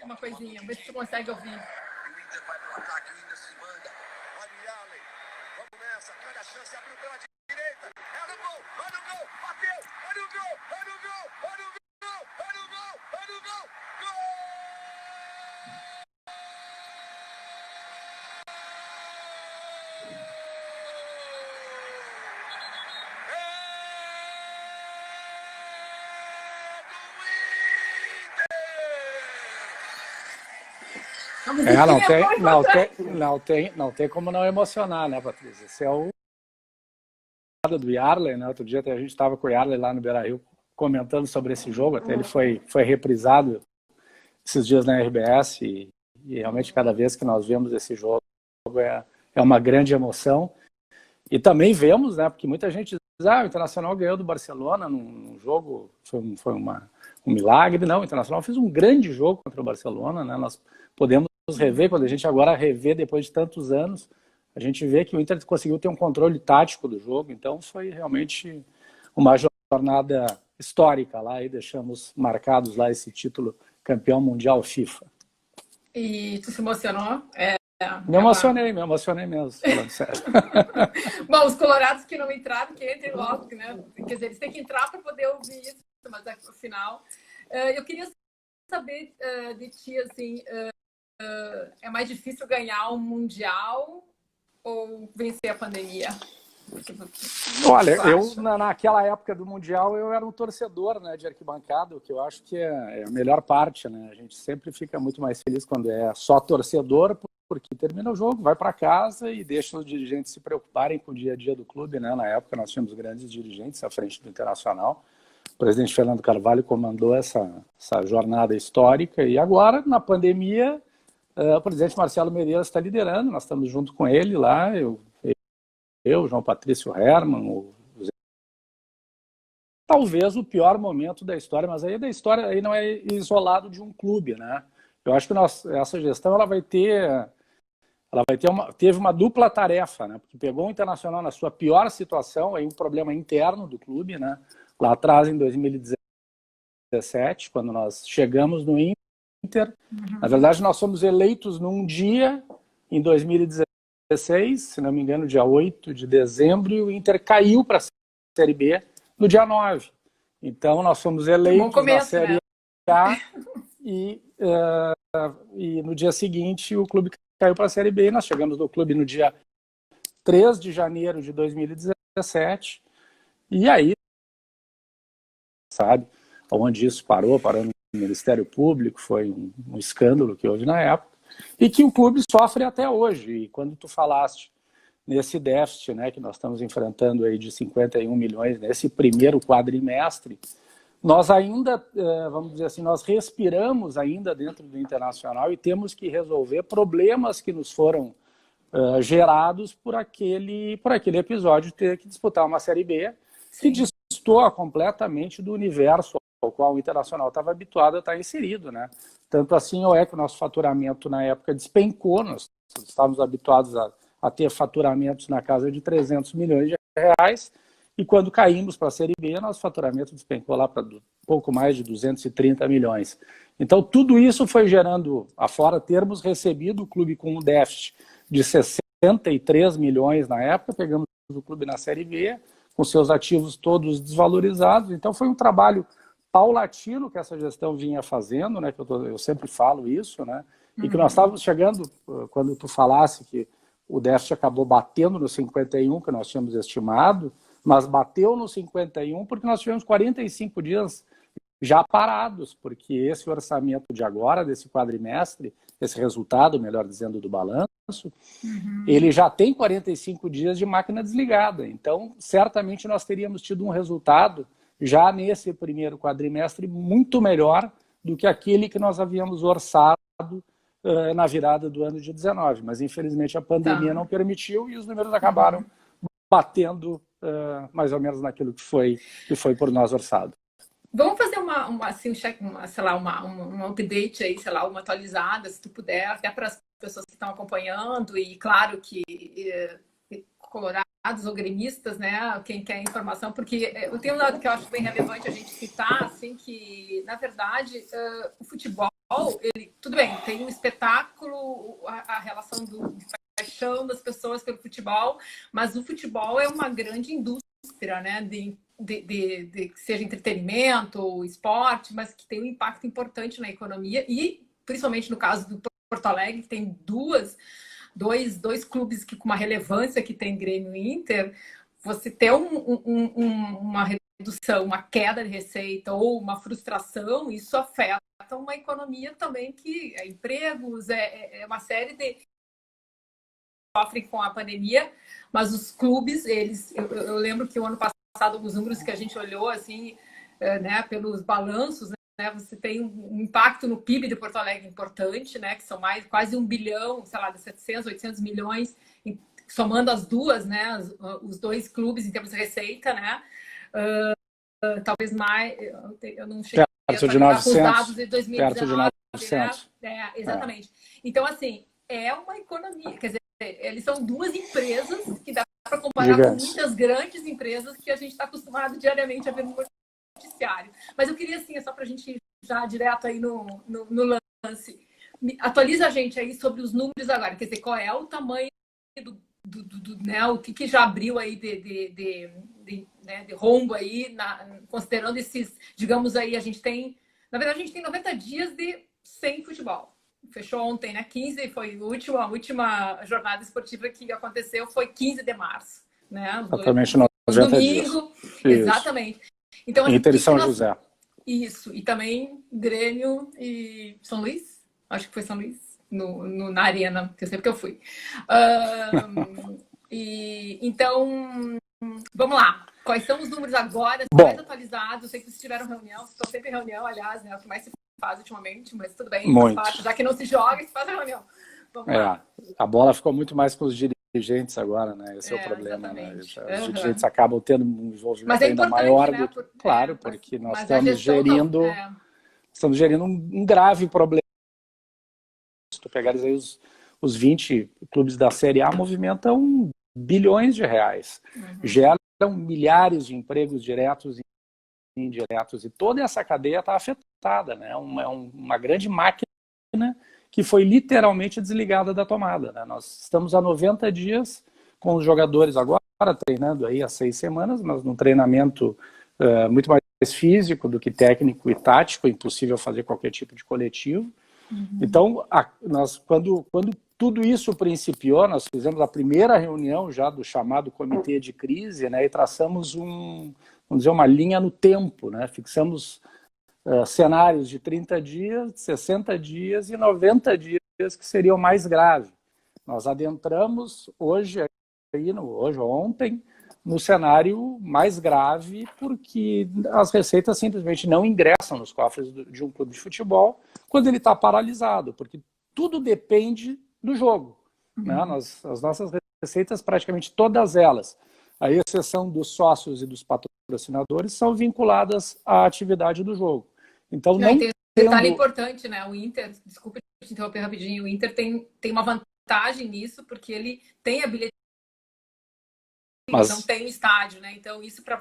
uma coisinha. Vê se tu consegue ouvir. O Inter vai pro ataque, o Inter se manda. Olha o Allen. Vamos nessa. Grande a chance, abriu pela direita. É no gol, olha o gol, bateu. Olha o gol, olha o gol, olha o gol, olha o gol, olha o gol. Gol! Não tem como não emocionar, né, Patrícia? Esse é o do Yarley, né? Outro dia a gente estava com o Yarley lá no Beira-Rio comentando sobre esse jogo, até ele foi reprisado esses dias na RBS e realmente cada vez que nós vemos esse jogo é uma grande emoção. E também vemos, né, porque muita gente diz, o Internacional ganhou do Barcelona num jogo, foi um milagre. Não, o Internacional fez um grande jogo contra o Barcelona, né? Nós podemos rever, quando a gente agora revê depois de tantos anos, a gente vê que o Inter conseguiu ter um controle tático do jogo, então foi realmente uma jornada histórica lá e deixamos marcados lá esse título campeão mundial FIFA. E tu se emocionou? Me emocionei mesmo, falando sério. Bom, os colorados que não entraram, que entrem logo, né? Quer dizer, eles têm que entrar para poder ouvir isso, mas no final. Eu queria saber de ti, assim, é mais difícil ganhar um Mundial ou vencer a pandemia? Olha, eu naquela época do Mundial eu era um torcedor, né, de arquibancada, o que eu acho que é a melhor parte, né? A gente sempre fica muito mais feliz quando é só torcedor, porque termina o jogo, vai para casa e deixa os dirigentes se preocuparem com o dia a dia do clube, né? Na época nós tínhamos grandes dirigentes à frente do Internacional. O presidente Fernando Carvalho comandou essa jornada histórica e agora, na pandemia, o presidente Marcelo Medeiros está liderando, nós estamos junto com ele lá, eu João Patrício Hermann, talvez o pior momento da história, mas aí da história aí não é isolado de um clube, né? Eu acho que essa gestão ela vai ter teve uma dupla tarefa, né? Porque pegou o Internacional na sua pior situação, aí um problema interno do clube, né? Lá atrás, em 2017, quando nós chegamos no Inter, na verdade nós fomos eleitos num dia, em 2016, se não me engano, dia 8 de dezembro, e o Inter caiu para a Série B no dia 9. Então nós fomos eleitos na Série A e no dia seguinte o clube caiu para a Série B. Nós chegamos no clube no dia 3 de janeiro de 2017 e aí, sabe, onde isso parou no Ministério Público, foi um escândalo que houve na época e que o clube sofre até hoje. E quando tu falaste nesse déficit, né, que nós estamos enfrentando aí de 51 milhões nesse primeiro quadrimestre, nós ainda, vamos dizer assim, nós respiramos ainda dentro do Internacional e temos que resolver problemas que nos foram gerados por aquele episódio de ter que disputar uma Série B que destoa completamente do universo ao qual o Internacional estava habituado a estar inserido, né? Tanto assim é que o nosso faturamento na época despencou, nós estávamos habituados a ter faturamentos na casa de 300 milhões de reais, e quando caímos para a Série B, nosso faturamento despencou lá para pouco mais de 230 milhões. Então, tudo isso foi gerando, afora termos recebido o clube com um déficit de 63 milhões na época, pegamos o clube na Série B, com seus ativos todos desvalorizados. Então, foi um trabalho paulatino que essa gestão vinha fazendo, né, que eu sempre falo isso, né, e que nós estávamos chegando, quando tu falasse que o déficit acabou batendo no 51, que nós tínhamos estimado, mas bateu no 51 porque nós tivemos 45 dias já parados, porque esse orçamento de agora, desse quadrimestre, esse resultado, melhor dizendo, do balanço, ele já tem 45 dias de máquina desligada. Então, certamente nós teríamos tido um resultado já nesse primeiro quadrimestre muito melhor do que aquele que nós havíamos orçado na virada do ano de 19. Mas, infelizmente, a pandemia não permitiu e os números acabaram batendo mais ou menos naquilo que foi por nós orçado. Vamos fazer um update aí, sei lá, uma atualizada, se tu puder, até para as pessoas que estão acompanhando, e claro que Colorado ou gremistas, né? Quem quer informação, porque eu tenho um dado que eu acho bem relevante a gente citar, assim, que, na verdade, o futebol, ele, tudo bem, tem um espetáculo, a relação de paixão das pessoas pelo futebol, mas o futebol é uma grande indústria, né? Que seja entretenimento ou esporte, mas que tem um impacto importante na economia e, principalmente no caso do Porto Alegre, que tem dois clubes que, com uma relevância que tem Grêmio e Inter, você ter uma redução, uma queda de receita ou uma frustração, isso afeta uma economia também que é empregos, é uma série de sofrem com a pandemia, mas os clubes, eu lembro que o ano passado, os números que a gente olhou, assim, né, pelos balanços, né, você tem um impacto no PIB de Porto Alegre importante, né, que são quase 1 bilhão, sei lá, de 700, 800 milhões, somando as duas, né, os dois clubes em termos de receita, né, talvez mais, eu não cheguei perto de 900, com os dados de 2019, perto de 900. né? Exatamente. Então, assim, é uma economia, quer dizer, eles são duas empresas que dá para comparar Gigantes. com muitas grandes empresas que a gente está acostumado diariamente a ver no noticiário. Mas eu queria, assim, só para a gente ir já direto aí no lance, atualiza a gente aí sobre os números agora, quer dizer, qual é o tamanho né, o que já abriu aí de rombo aí, considerando esses, digamos aí, na verdade a gente tem 90 dias sem futebol. Fechou ontem, né? 15 foi a última jornada esportiva que aconteceu, foi 15 de março. Né? Exatamente, 90 domingo. dias. Exatamente. Então, assim, Inter e São José. Isso. E também Grêmio e São Luís. Acho que foi São Luís. Na Arena, que eu sei porque eu fui. Então, vamos lá. Quais são os números agora, mais atualizados? Eu sei que vocês tiveram reunião, estou sempre em reunião, aliás, né? O que mais se faz ultimamente, mas tudo bem, faz parte. Já que não se joga, se faz a reunião. Vamos lá. A bola ficou muito mais com os dirigentes agora, né? Esse é o problema, né? Os dirigentes acabam tendo um envolvimento ainda maior. Né? Claro, porque nós estamos gerindo um grave problema. Se tu pegares aí os 20 clubes da Série A, movimentam bilhões de reais. Geram milhares de empregos diretos e indiretos. E toda essa cadeia está afetada, né? Uma grande máquina que foi literalmente desligada da tomada, né? Nós estamos há 90 dias com os jogadores agora, treinando aí há 6 semanas, mas num treinamento muito mais físico do que técnico e tático, é impossível fazer qualquer tipo de coletivo. Então, quando tudo isso principiou, nós fizemos a primeira reunião já do chamado comitê de crise, né, e traçamos vamos dizer, uma linha no tempo, né, fixamos cenários de 30 dias, 60 dias e 90 dias que seriam mais graves. Nós adentramos hoje ou ontem, no cenário mais grave, porque as receitas simplesmente não ingressam nos cofres de um clube de futebol quando ele está paralisado, porque tudo depende do jogo. Né? As nossas receitas, praticamente todas elas, à exceção dos sócios e dos patrocinadores, são vinculadas à atividade do jogo. Então, não tem um detalhe importante, né? O Inter, desculpa te interromper rapidinho, o Inter tem uma vantagem nisso, porque ele tem a bilheteria, mas não tem estádio, né? Então, isso para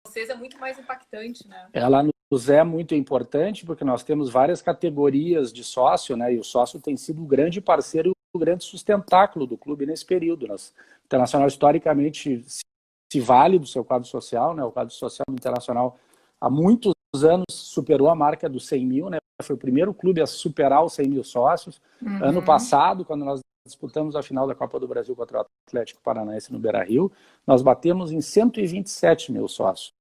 vocês é muito mais impactante, né? Ela nos é muito importante, porque nós temos várias categorias de sócio, né? E o sócio tem sido o grande parceiro e o grande sustentáculo do clube nesse período. O Internacional, historicamente, se vale do seu quadro social, né? O quadro social do Internacional, há muitos anos, superou a marca dos 100 mil, né? Foi o primeiro clube a superar os 100 mil sócios. Ano passado, quando nós disputamos a final da Copa do Brasil contra o Atlético Paranaense no Beira-Rio, nós batemos em 127 mil sócios.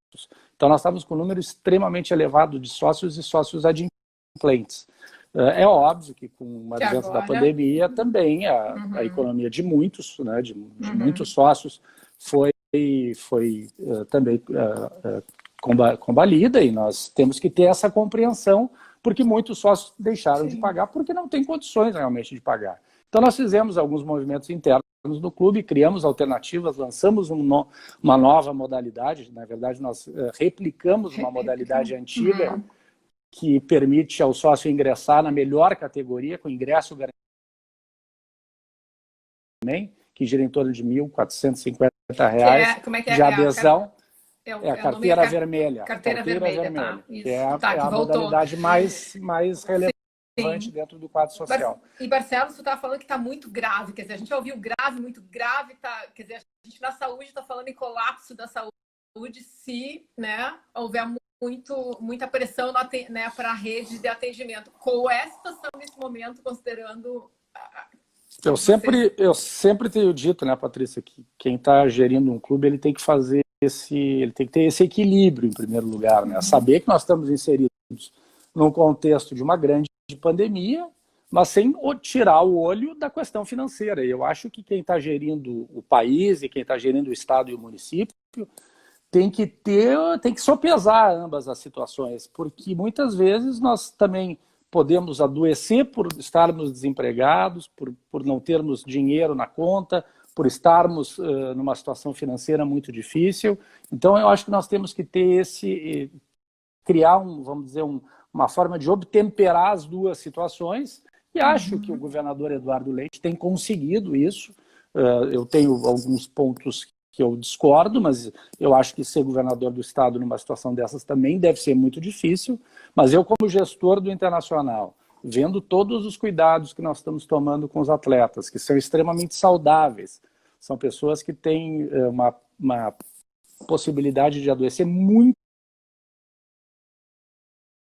Então, nós estávamos com um número extremamente elevado de sócios e sócios adimplentes. É óbvio que com o advento da pandemia também a economia de muitos, né, de muitos sócios foi também combalida, e nós temos que ter essa compreensão, porque muitos sócios deixaram de pagar porque não têm condições realmente de pagar. Então, nós fizemos alguns movimentos internos no clube, criamos alternativas, lançamos uma nova modalidade. Na verdade, nós replicamos uma modalidade antiga que permite ao sócio ingressar na melhor categoria, com ingresso garantido, que gira em torno de R$ 1.450 reais Como é que de adesão. É É a carteira vermelha. Carteira vermelha, tá. Isso. Que é a, Tá, é que a voltou. modalidade mais relevante Sim. dentro do quadro social. E Barcelos, tu estava falando que está muito grave, quer dizer, a gente já ouviu grave, muito grave, tá, quer dizer, a gente na saúde está falando em colapso da saúde se, né, houver muita pressão né, para a rede de atendimento. Qual é a situação nesse momento, considerando... Eu sempre tenho dito, né, Patrícia, que quem está gerindo um clube, ele tem que fazer ele tem que ter esse equilíbrio em primeiro lugar, né? Saber que nós estamos inseridos num contexto de uma grande pandemia, mas sem tirar o olho da questão financeira. Eu acho que quem está gerindo o país e quem está gerindo o estado e o município tem que sopesar ambas as situações, porque muitas vezes nós também podemos adoecer por estarmos desempregados, por não termos dinheiro na conta, por estarmos numa situação financeira muito difícil. Então, eu acho que nós temos que criar, vamos dizer, uma forma de obtemperar as duas situações, e acho que o governador Eduardo Leite tem conseguido isso. Eu tenho alguns pontos que eu discordo, mas eu acho que ser governador do estado numa situação dessas também deve ser muito difícil, mas eu, como gestor do Internacional, vendo todos os cuidados que nós estamos tomando com os atletas, que são extremamente saudáveis, são pessoas que têm uma possibilidade de adoecer muito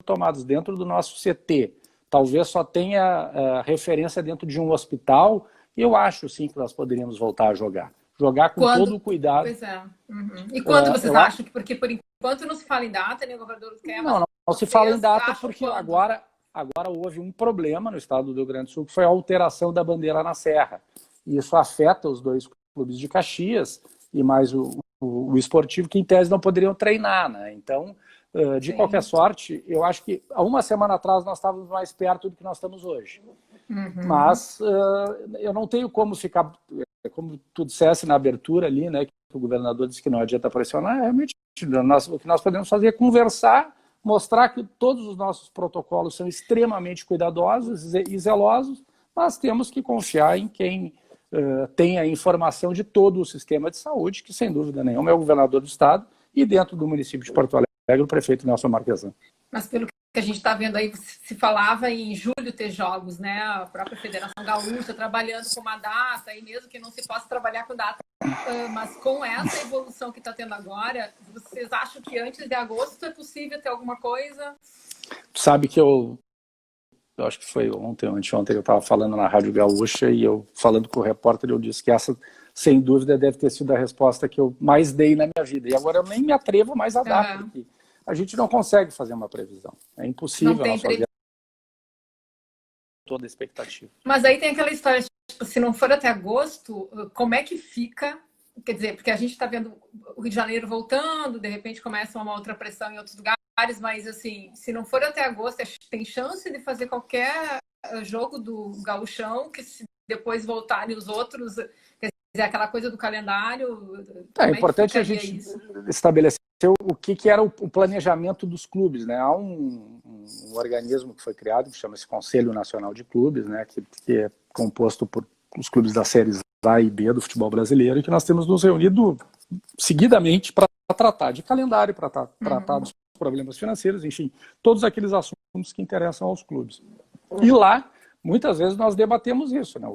tomados dentro do nosso CT, talvez só tenha referência dentro de um hospital, e eu acho sim que nós poderíamos voltar a jogar com todo o cuidado. Pois é. Uhum. E quando vocês acham que, porque por enquanto não se fala em data, nem o governador quer, mas não se fala em data porque agora houve um problema no estado do Rio Grande do Sul, que foi a alteração da bandeira na Serra. E isso afeta os dois clubes de Caxias e mais o esportivo, que em tese não poderiam treinar, né? Então, de qualquer sorte, eu acho que há uma semana atrás nós estávamos mais perto do que nós estamos hoje. Uhum. Mas eu não tenho como ficar, como tu dissesse na abertura ali, né, que o governador disse que não adianta pressionar, realmente o que nós podemos fazer é conversar, mostrar que todos os nossos protocolos são extremamente cuidadosos e zelosos, mas temos que confiar em quem tem a informação de todo o sistema de saúde, que sem dúvida nenhuma é o governador do estado, e dentro do município de Porto Alegre, o prefeito Nelson Marquesan. Mas pelo que a gente está vendo aí, se falava em julho ter jogos, né? A própria Federação Gaúcha trabalhando com uma data, e mesmo que não se possa trabalhar com data, mas com essa evolução que está tendo agora, vocês acham que antes de agosto é possível ter alguma coisa? Sabe que eu acho que foi ontem ou anteontem, eu estava falando na Rádio Gaúcha, e eu falando com o repórter, eu disse que essa, sem dúvida, deve ter sido a resposta que eu mais dei na minha vida. E agora eu nem me atrevo mais a dar, porque a gente não consegue fazer uma previsão. É impossível nós fazer toda a expectativa. Mas aí tem aquela história, tipo, se não for até agosto, como é que fica? Quer dizer, porque a gente está vendo o Rio de Janeiro voltando, de repente começa uma outra pressão em outros lugares, mas assim, se não for até agosto, tem chance de fazer qualquer jogo do Gauchão, que se depois voltarem os outros, quer dizer, aquela coisa do calendário... É importante a gente estabelecer o que era o planejamento dos clubes, né? Há um organismo que foi criado, que chama-se Conselho Nacional de Clubes, né? Que é composto por os clubes das séries A e B do futebol brasileiro, e que nós temos nos reunido seguidamente para tratar de calendário, para tratar dos problemas financeiros, enfim, todos aqueles assuntos que interessam aos clubes. E lá, muitas vezes, nós debatemos isso, né?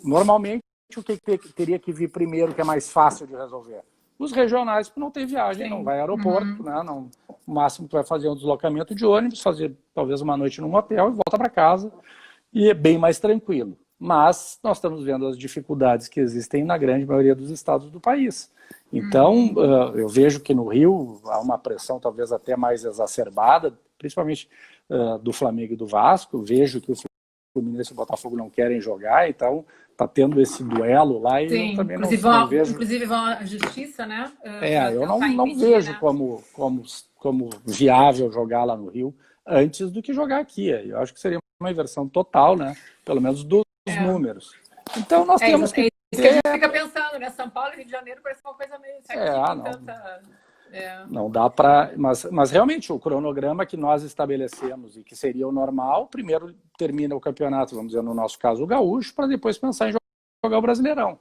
Normalmente, o que teria que vir primeiro, que é mais fácil de resolver? Os regionais, porque não tem viagem, não vai ao aeroporto, né? Não, o máximo que vai fazer é um deslocamento de ônibus, fazer talvez uma noite num hotel e volta para casa, e é bem mais tranquilo. Mas nós estamos vendo as dificuldades que existem na grande maioria dos estados do país. Então, eu vejo que no Rio há uma pressão talvez até mais exacerbada, principalmente do Flamengo e do Vasco. Vejo que o Fluminense e o Botafogo não querem jogar, então está tendo esse duelo lá, e sim, eu também não vejo... Inclusive vão à justiça, né? Eu não vejo, né, como viável jogar lá no Rio antes do que jogar aqui. Eu acho que seria uma inversão total, né? Pelo menos dos números. Então nós temos que... Isso que a gente fica pensando, né? São Paulo e Rio de Janeiro parece uma coisa meio... Não dá para... Mas realmente o cronograma que nós estabelecemos e que seria o normal, primeiro termina o campeonato, vamos dizer, no nosso caso, o Gaúcho, para depois pensar em jogar o Brasileirão.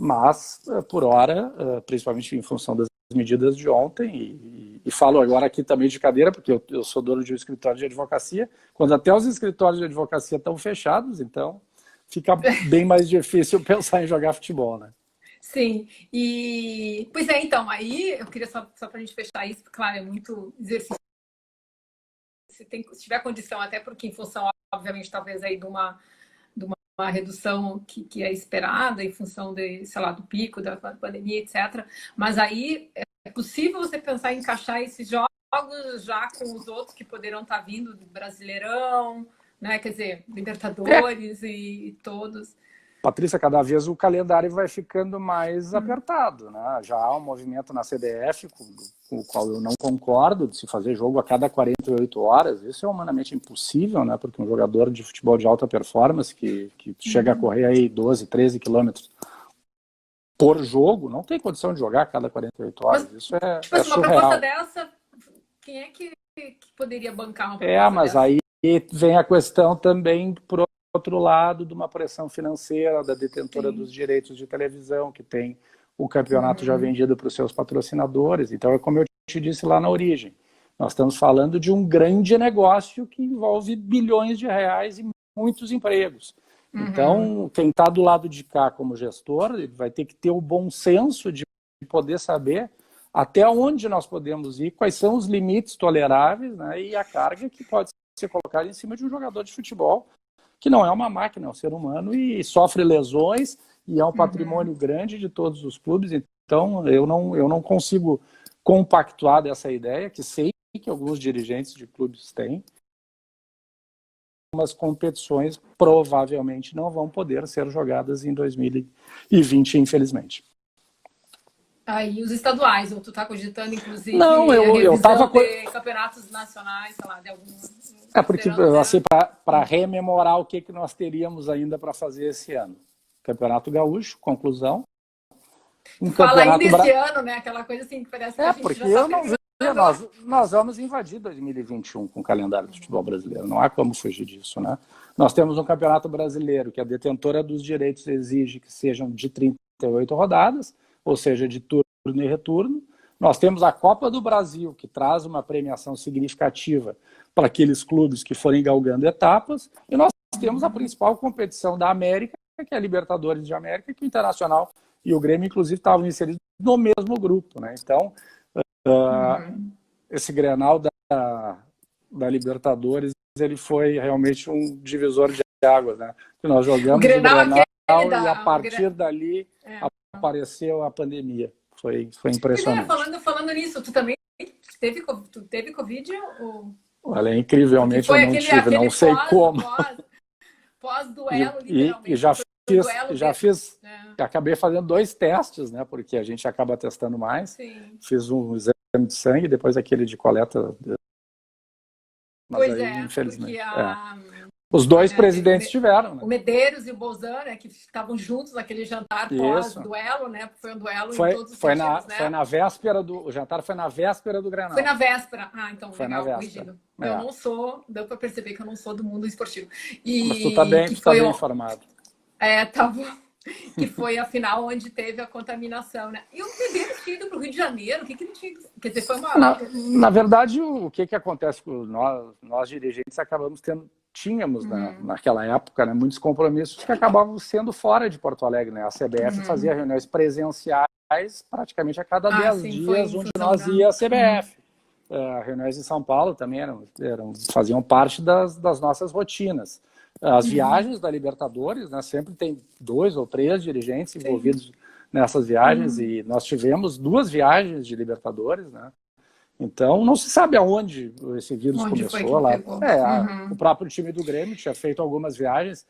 Mas, por hora, principalmente em função das medidas de ontem, e falo agora aqui também de cadeira, porque eu sou dono de um escritório de advocacia, quando até os escritórios de advocacia estão fechados, então fica bem mais difícil pensar em jogar futebol, né? Sim, e pois é, então, aí eu queria só para a gente fechar isso, porque, claro, é muito exercício. Se tiver condição, até porque em função, obviamente, talvez aí de uma redução que é esperada em função sei lá, do pico da pandemia, etc. Mas aí é possível você pensar em encaixar esses jogos já com os outros que poderão estar vindo do Brasileirão, né? Quer dizer, Libertadores e todos. Patrícia, cada vez o calendário vai ficando mais apertado, né? Já há um movimento na CBF com o qual eu não concordo, de se fazer jogo a cada 48 horas. Isso é humanamente impossível, né? Porque um jogador de futebol de alta performance que chega a correr aí 12, 13 quilômetros por jogo, não tem condição de jogar a cada 48 horas. Mas, isso é, tipo assim, surreal. Uma proposta dessa, quem é que poderia bancar uma proposta mas dessa? Aí vem a questão também, por outro lado, de uma pressão financeira da detentora dos direitos de televisão, que tem o campeonato já vendido para os seus patrocinadores. Então, é como eu te disse lá na origem, nós estamos falando de um grande negócio que envolve bilhões de reais e muitos empregos. Então, quem está do lado de cá como gestor, ele vai ter que ter o bom senso de poder saber até onde nós podemos ir, quais são os limites toleráveis, né, e a carga que pode ser colocada em cima de um jogador de futebol, que não é uma máquina, é um ser humano e sofre lesões e é um patrimônio grande de todos os clubes. Então, eu não consigo compactuar dessa ideia, que sei que alguns dirigentes de clubes têm. Algumas competições provavelmente não vão poder ser jogadas em 2020, infelizmente. Aí os estaduais, ou tu tá cogitando, inclusive, não, eu estava de campeonatos nacionais, sei lá, de algum... porque, assim, para rememorar o que nós teríamos ainda para fazer esse ano. Campeonato Gaúcho, conclusão. Fala ainda esse ano, né? Aquela coisa assim que parece que a gente porque já eu não vi. Nós vamos invadir 2021 com o calendário do futebol brasileiro. Não há como fugir disso, né? Nós temos um campeonato brasileiro que a detentora dos direitos exige que sejam de 38 rodadas, ou seja, de turno e retorno. Nós temos a Copa do Brasil, que traz uma premiação significativa para aqueles clubes que forem galgando etapas. E nós temos a principal competição da América, que é a Libertadores de América, que o Internacional e o Grêmio, inclusive, estavam inseridos no mesmo grupo, né? Então, esse Grenal da Libertadores, ele foi realmente um divisor de águas, né? Que nós jogamos o Grenal e a partir dali apareceu a pandemia. Foi impressionante. Falando nisso, tu também teve Covid? Ou... Olha, incrivelmente eu não tive, não sei como. Pós-duelo, literalmente. E acabei fazendo 2 testes, né? Porque a gente acaba testando mais. Sim. Fiz um exame de sangue, depois aquele de coleta. Mas aí, infelizmente. Os 2 presidentes tiveram, né? O Medeiros e o Bolsonaro, né, que estavam juntos naquele jantar pós-duelo, né? Foi um duelo em todos os sentidos, né? Foi na véspera o jantar foi na véspera do Grenal. Foi na véspera. Então foi legal, corrigido. Eu não sou, deu para perceber que eu não sou do mundo esportivo. Mas tu tá bem informado. Tá bom. Que foi a final onde teve a contaminação, né? E o Medeiros tinha ido para o Rio de Janeiro, o que ele tinha... Quer dizer, foi uma... Na verdade, o que acontece com nós dirigentes tínhamos naquela época, né, muitos compromissos que acabavam sendo fora de Porto Alegre, né? A CBF fazia reuniões presenciais praticamente a cada 10 dias, onde nós ia a CBF. Reuniões em São Paulo também faziam parte das nossas rotinas. As viagens da Libertadores, né, sempre tem 2 ou 3 dirigentes envolvidos nessas viagens, e nós tivemos 2 viagens de Libertadores, né? Então, não se sabe aonde esse vírus começou lá. O próprio time do Grêmio tinha feito algumas viagens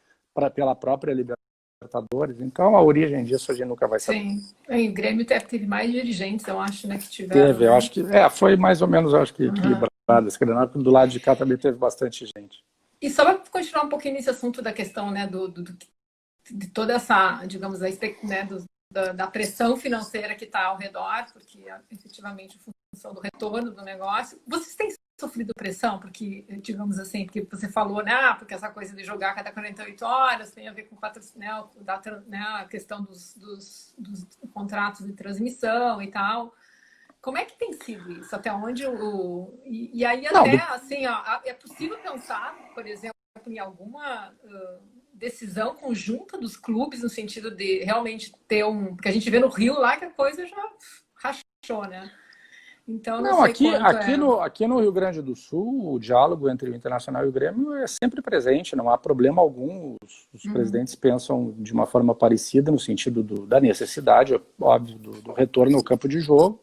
pela própria Libertadores. Então, a origem disso a gente nunca vai saber. Sim. E o Grêmio teve mais dirigentes, eu acho, né, que tiveram. Teve, eu acho que foi mais ou menos, equilibrado. Esse Grenal, do lado de cá também teve bastante gente. E só para continuar um pouquinho nesse assunto da questão, né, de toda essa, digamos, né, da pressão financeira que está ao redor, porque efetivamente, em função do retorno do negócio, vocês têm sofrido pressão? Porque, digamos assim, porque você falou, né? Porque essa coisa de jogar a cada 48 horas tem a ver com a questão dos contratos de transmissão e tal. Como é que tem sido isso? Até onde e aí até, assim, ó, é possível pensar, por exemplo, em alguma decisão conjunta dos clubes no sentido de realmente ter porque a gente vê no Rio lá que a coisa já rachou, né? Então, não sei aqui no Rio Grande do Sul, o diálogo entre o Internacional e o Grêmio é sempre presente, não há problema algum. Os presidentes pensam de uma forma parecida no sentido da necessidade, óbvio, do retorno ao campo de jogo,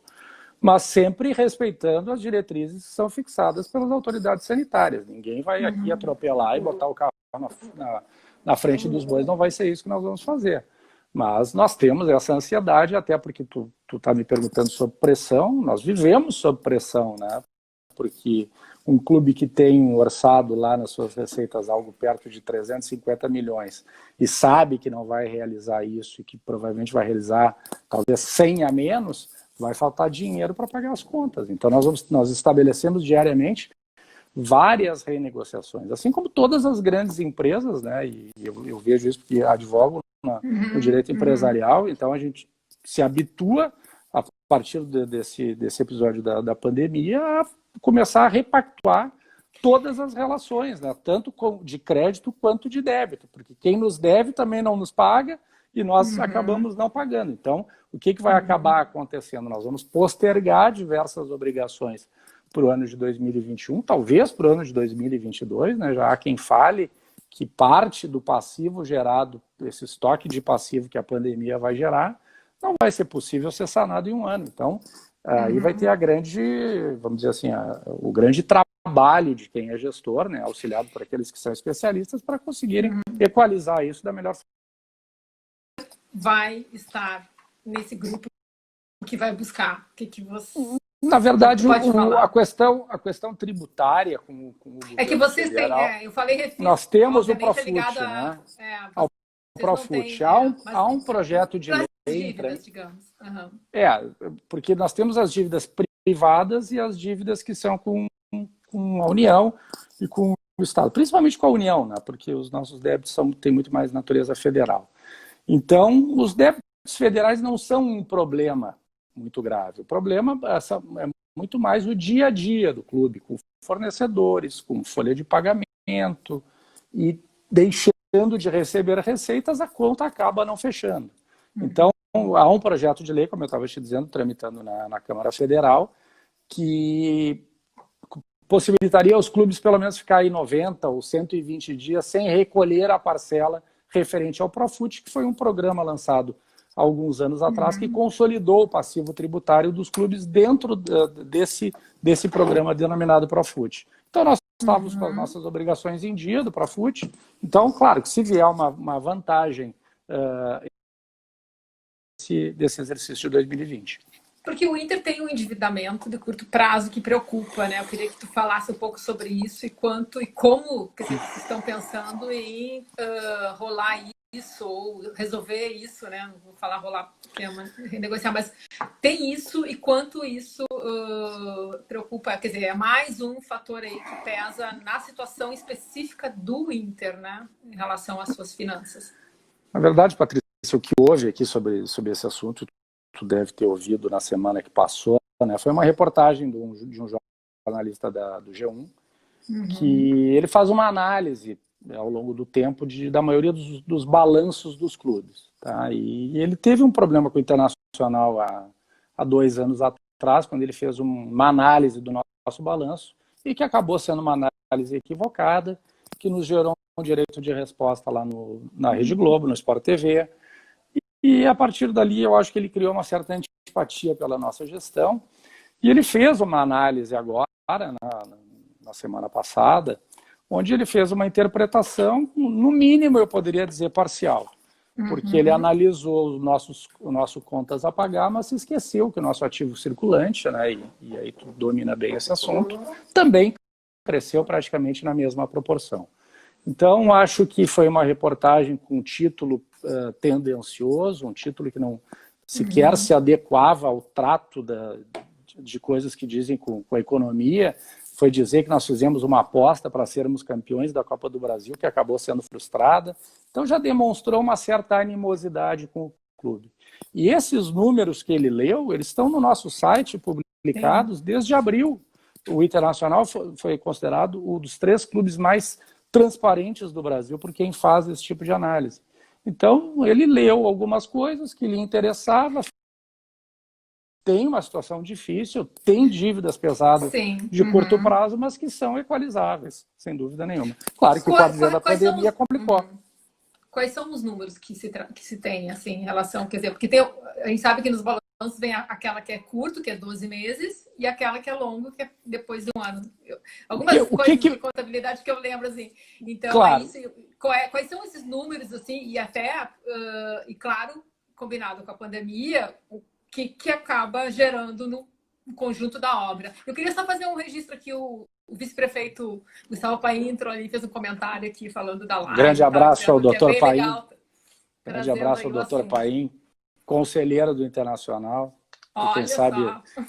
mas sempre respeitando as diretrizes que são fixadas pelas autoridades sanitárias. Ninguém vai aqui atropelar e botar o carro na frente dos bois, não vai ser isso que nós vamos fazer. Mas nós temos essa ansiedade, até porque tu está me perguntando sobre pressão, nós vivemos sob pressão, né? Porque um clube que tem orçado lá nas suas receitas algo perto de 350 milhões e sabe que não vai realizar isso e que provavelmente vai realizar talvez 100 a menos, vai faltar dinheiro para pagar as contas. Então nós estabelecemos diariamente várias renegociações, assim como todas as grandes empresas, né? E eu vejo isso porque advogo no direito empresarial, então a gente se habitua, a partir desse episódio da pandemia, a começar a repactuar todas as relações, né? Tanto de crédito quanto de débito, porque quem nos deve também não nos paga e nós acabamos não pagando. Então, o que vai acabar acontecendo? Nós vamos postergar diversas obrigações para o ano de 2021, talvez para o ano de 2022, né? Já há quem fale que parte do passivo gerado, esse estoque de passivo que a pandemia vai gerar, não vai ser possível ser sanado em um ano. Então, aí vai ter vamos dizer assim, o grande trabalho de quem é gestor, né, auxiliado por aqueles que são especialistas, para conseguirem equalizar isso da melhor forma. Vai estar nesse grupo que vai buscar? O que você... Na verdade, a questão tributária com o é que vocês federal, têm, eu falei... Nós temos o Profut, né? Ao Profut. Há um projeto de lei... dívidas, digamos. Porque nós temos as dívidas privadas e as dívidas que são com a União e com o Estado. Principalmente com a União, né? Porque os nossos débitos têm muito mais natureza federal. Então, os débitos federais não são um problema muito grave. O problema é muito mais o dia a dia do clube, com fornecedores, com folha de pagamento, e deixando de receber receitas, a conta acaba não fechando. Então, há um projeto de lei, como eu estava te dizendo, tramitando na Câmara Federal, que possibilitaria aos clubes pelo menos ficarem 90 ou 120 dias sem recolher a parcela referente ao Profut, que foi um programa lançado há alguns anos atrás, que consolidou o passivo tributário dos clubes dentro desse programa denominado Profut. Então, nós estávamos com as nossas obrigações em dia do Profut. Então, claro, que se vier uma vantagem desse exercício de 2020. Porque o Inter tem um endividamento de curto prazo que preocupa, né? Eu queria que tu falasse um pouco sobre isso e como que vocês estão pensando em rolar isso ou resolver isso, né? Não vou falar rolar porque é renegociar, mas tem isso e quanto isso preocupa, quer dizer, é mais um fator aí que pesa na situação específica do Inter, né? Em relação às suas finanças. Na verdade, Patrícia, o que houve aqui sobre esse assunto, tu deve ter ouvido na semana que passou, né? Foi uma reportagem de um jornalista do G1, que ele faz uma análise ao longo do tempo da maioria dos balanços dos clubes. Tá? E ele teve um problema com o Internacional há 2 anos atrás, quando ele fez uma análise do nosso balanço, e que acabou sendo uma análise equivocada, que nos gerou um direito de resposta lá na Rede Globo, no Sport TV. E a partir dali eu acho que ele criou uma certa antipatia pela nossa gestão. E ele fez uma análise agora, na semana passada, onde ele fez uma interpretação, no mínimo eu poderia dizer parcial. Porque ele analisou o nosso contas a pagar, mas se esqueceu que o nosso ativo circulante, né, e aí tu domina bem esse assunto, também cresceu praticamente na mesma proporção. Então, acho que foi uma reportagem com título tendencioso, um título que não sequer se adequava ao trato de coisas que dizem com a economia, foi dizer que nós fizemos uma aposta para sermos campeões da Copa do Brasil, que acabou sendo frustrada. Então já demonstrou uma certa animosidade com o clube. E esses números que ele leu, eles estão no nosso site publicados desde abril. O Internacional foi considerado um dos 3 clubes mais transparentes do Brasil por quem faz esse tipo de análise. Então, ele leu algumas coisas que lhe interessavam, tem uma situação difícil, tem dívidas pesadas de curto prazo, mas que são equalizáveis, sem dúvida nenhuma. Claro que com a advento da pandemia complicou. Quais são os números que se tem, assim, em relação, quer dizer, porque tem, a gente sabe que nos balanços vem aquela que é curto, que é 12 meses, e aquela que é longo, que é depois de um ano. Algumas coisas de contabilidade que eu lembro, assim. Então, claro. Quais são esses números, assim, e até, e claro, combinado com a pandemia, o que acaba gerando no conjunto da obra. Eu queria só fazer um registro aqui, o vice-prefeito Gustavo Paim entrou ali, fez um comentário aqui falando da live. Grande abraço ao doutor Paim. Grande abraço ao doutor Paim, conselheiro do Internacional.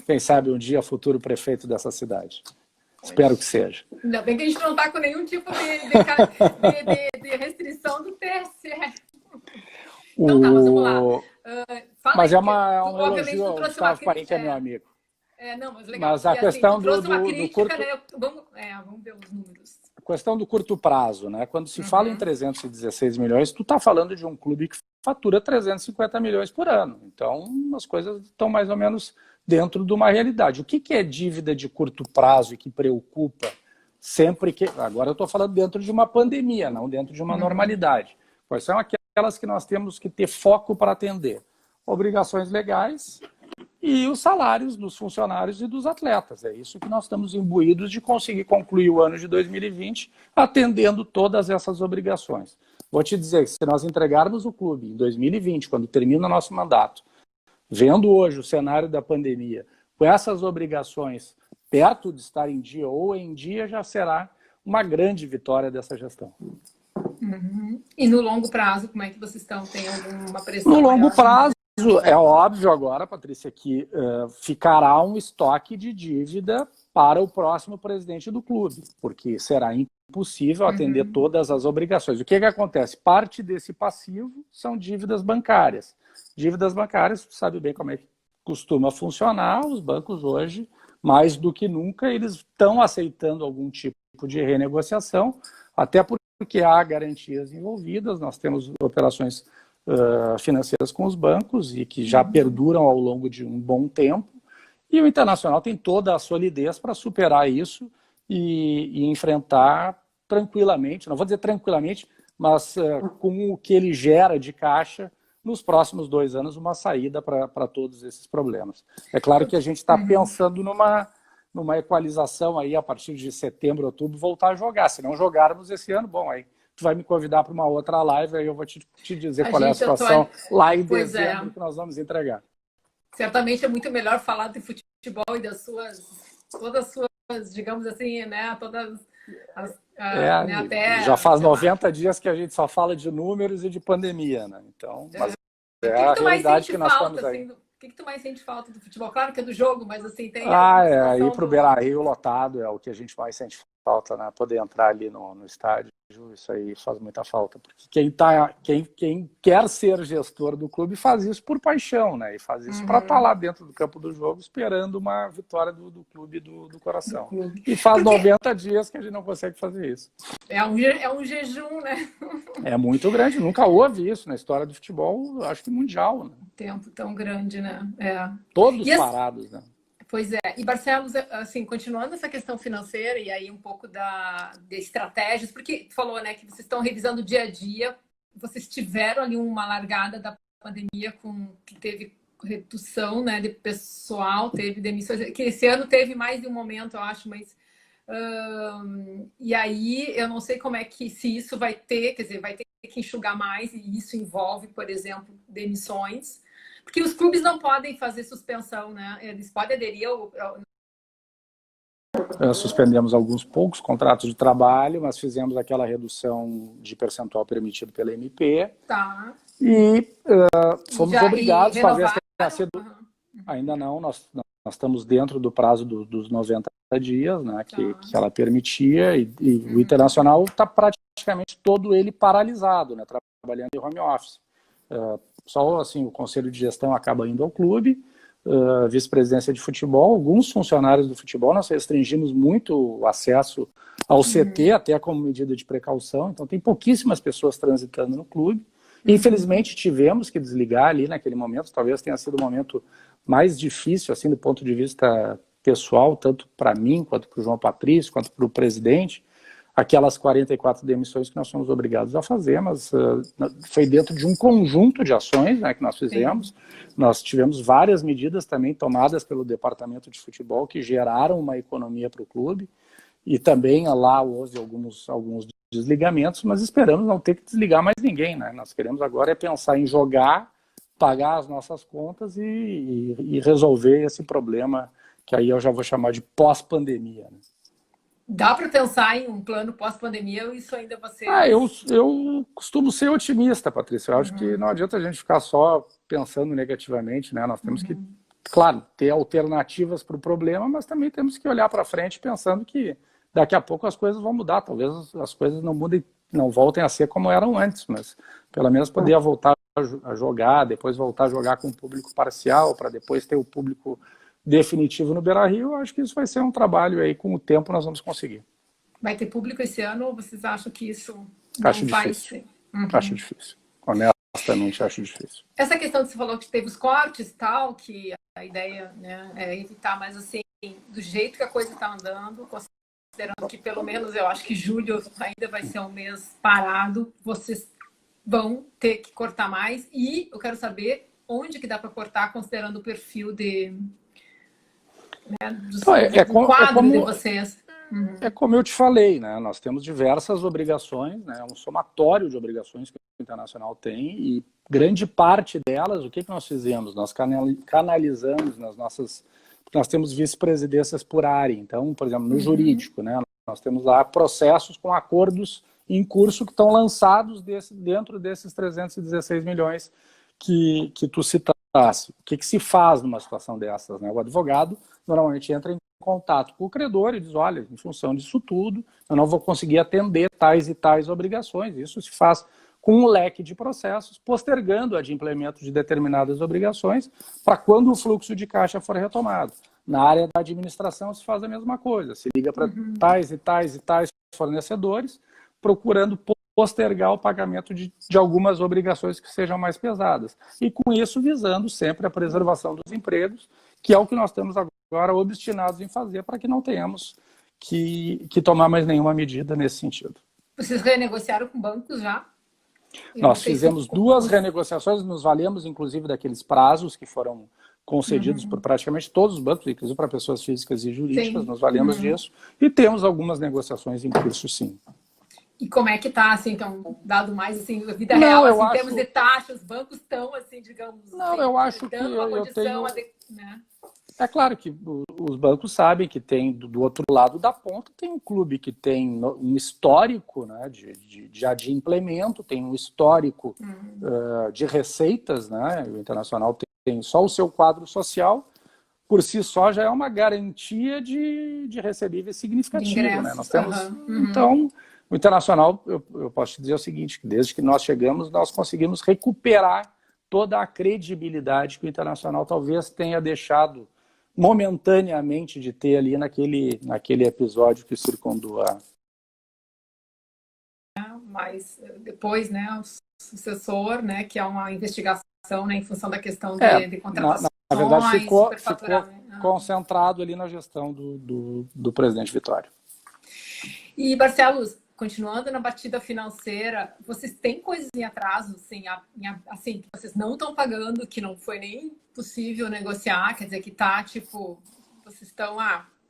Quem sabe um dia futuro prefeito dessa cidade. Espero que seja. Ainda bem que a gente não está com nenhum tipo de restrição do TSE. Então tá, mas vamos lá. Mas é um elogio ao Gustavo Paim, que é meu amigo. Não, mas legal. Mas a questão do curto... né? Vamos ver os números. A questão do curto prazo, né? Quando se fala em 316 milhões, tu está falando de um clube que fatura 350 milhões por ano. Então, as coisas estão mais ou menos dentro de uma realidade. O que é dívida de curto prazo e que preocupa sempre que... Agora eu estou falando dentro de uma pandemia, não dentro de uma normalidade. Quais são aquelas que nós temos que ter foco para atender? Obrigações legais e os salários dos funcionários e dos atletas. É isso que nós estamos imbuídos de conseguir concluir o ano de 2020 atendendo todas essas obrigações. Vou te dizer que se nós entregarmos o clube em 2020, quando termina o nosso mandato, vendo hoje o cenário da pandemia, com essas obrigações perto de estar em dia ou em dia, já será uma grande vitória dessa gestão. E no longo prazo, como é que vocês estão? Tem alguma pressão? No longo prazo, é óbvio agora, Patrícia, que ficará um estoque de dívida para o próximo presidente do clube, porque será impossível atender todas as obrigações. O que acontece? Parte desse passivo são dívidas bancárias. Dívidas bancárias, você sabe bem como é que costuma funcionar, os bancos hoje, mais do que nunca, eles estão aceitando algum tipo de renegociação, até porque há garantias envolvidas, nós temos operações financeiras com os bancos e que já perduram ao longo de um bom tempo, e o Internacional tem toda a solidez para superar isso e enfrentar tranquilamente, não vou dizer tranquilamente, mas com o que ele gera de caixa nos próximos 2 anos, uma saída para todos esses problemas. É claro que a gente está pensando numa equalização aí a partir de setembro, outubro, voltar a jogar. Se não jogarmos esse ano, bom, aí tu vai me convidar para uma outra live, aí eu vou te dizer qual é a situação lá em dezembro que nós vamos entregar. Certamente é muito melhor falar de futebol e todas as suas, digamos assim, né, todas né, até... Já faz 90 dias que a gente só fala de números e de pandemia, né? Então, mas a realidade que nós estamos aí. Assim, o que tu mais sente falta do futebol? Claro que é do jogo, mas assim, tem... ir pro Beira-Rio lotado é o que a gente mais sente falta, né? Poder entrar ali no estádio, isso aí faz muita falta. Porque quem quer ser gestor do clube faz isso por paixão, né? E faz isso para estar lá dentro do campo do jogo esperando uma vitória do clube do coração. E faz 90 dias que a gente não consegue fazer isso. É um jejum, né? É muito grande, nunca houve isso na história do futebol, acho que mundial, né? Tempo tão grande, né? Todos parados, né? Pois é. E, Barcelos, assim, continuando essa questão financeira e aí um pouco de estratégias, porque tu falou, né, que vocês estão revisando o dia a dia, vocês tiveram ali uma largada da pandemia que teve redução, né, de pessoal, teve demissões, que esse ano teve mais de um momento, eu acho, mas... e aí, eu não sei como é que, se isso vai ter, quer dizer, vai ter que enxugar mais, e isso envolve, por exemplo, demissões, porque os clubes não podem fazer suspensão, né? Eles podem aderir Suspendemos alguns poucos contratos de trabalho, mas fizemos aquela redução de percentual permitido pela MP. Tá. E fomos obrigados a fazer essa... Ainda não, nós estamos dentro do prazo dos 90 dias, né, que ela permitia, e o Internacional está praticamente todo ele paralisado, né, trabalhando em home office. Só assim, o conselho de gestão acaba indo ao clube, vice-presidência de futebol, alguns funcionários do futebol, nós restringimos muito o acesso ao CT, até como medida de precaução, então tem pouquíssimas pessoas transitando no clube. Infelizmente tivemos que desligar ali naquele momento, talvez tenha sido o momento mais difícil, assim, do ponto de vista pessoal, tanto para mim, quanto para o João Patrício, quanto para o presidente, aquelas 44 demissões que nós fomos obrigados a fazer, mas foi dentro de um conjunto de ações, né, que nós fizemos. Sim. Nós tivemos várias medidas também tomadas pelo departamento de futebol que geraram uma economia para o clube, e também lá houve alguns desligamentos, mas esperamos não ter que desligar mais ninguém, né? Nós queremos agora pensar em jogar, pagar as nossas contas e resolver esse problema, que aí eu já vou chamar de pós-pandemia, né? Dá para pensar em um plano pós-pandemia ou isso ainda você... Eu costumo ser otimista, Patrícia. Eu acho que não adianta a gente ficar só pensando negativamente, né? Nós temos que, claro, ter alternativas para o problema, mas também temos que olhar para frente pensando que daqui a pouco as coisas vão mudar. Talvez as coisas não mudem, não voltem a ser como eram antes, mas pelo menos poder voltar a jogar, depois voltar a jogar com o público parcial, para depois ter o público definitivo no Beira-Rio. Eu acho que isso vai ser um trabalho aí, com o tempo nós vamos conseguir. Vai ter público esse ano ou vocês acham que isso não vai ser? Acho difícil. Honestamente, acho difícil. Essa questão que você falou que teve os cortes e tal, que a ideia, né, é evitar, mas assim, do jeito que a coisa está andando, considerando que pelo menos eu acho que julho ainda vai ser um mês parado, vocês vão ter que cortar mais, e eu quero saber onde que dá para cortar, considerando o perfil do quadro de vocês. É como eu te falei, né? Nós temos diversas obrigações, né? Um somatório de obrigações que o Internacional tem, e grande parte delas, o que nós fizemos? Nós canalizamos nas nossas... Nós temos vice-presidências por área, então, por exemplo, no jurídico, né? Nós temos lá processos com acordos em curso que estão lançados dentro desses 316 milhões que tu citasse. O que se faz numa situação dessas, né? O advogado normalmente entra em contato com o credor e diz, olha, em função disso tudo, eu não vou conseguir atender tais e tais obrigações. Isso se faz com um leque de processos, postergando o adimplemento de determinadas obrigações para quando o fluxo de caixa for retomado. Na área da administração se faz a mesma coisa, se liga para tais e tais e tais fornecedores, procurando postergar o pagamento de algumas obrigações que sejam mais pesadas. E com isso visando sempre a preservação dos empregos, que é o que nós estamos agora obstinados em fazer para que não tenhamos que tomar mais nenhuma medida nesse sentido. Vocês renegociaram com bancos já? Nós fizemos duas renegociações, nos valemos inclusive daqueles prazos que foram concedidos por praticamente todos os bancos, inclusive para pessoas físicas e jurídicas, nos valemos disso, e temos algumas negociações em curso, sim. E como é que está, assim, então, dado mais, assim, a vida real, assim, em termos de taxas, os bancos estão, assim, digamos... Não, assim, eu acho que eu tenho... né? É claro que os bancos sabem que tem, do outro lado da ponta, tem um clube que tem um histórico, né, de implemento, tem um histórico de receitas, né? O Internacional tem só o seu quadro social, por si só já é uma garantia de recebíveis significativo, né? Nós temos, então, o Internacional, eu posso te dizer o seguinte, que desde que nós chegamos, nós conseguimos recuperar toda a credibilidade que o Internacional talvez tenha deixado momentaneamente de ter ali naquele episódio que circundou a... Mas depois, né, o sucessor, né, que é uma investigação, né, em função da questão de contratações... Na verdade, ficou concentrado ali na gestão do presidente Vitório. E, Barcelos, continuando na batida financeira, vocês têm coisas em atraso, assim, que vocês não estão pagando, que não foi nem possível negociar, quer dizer, que tá, tipo, vocês estão,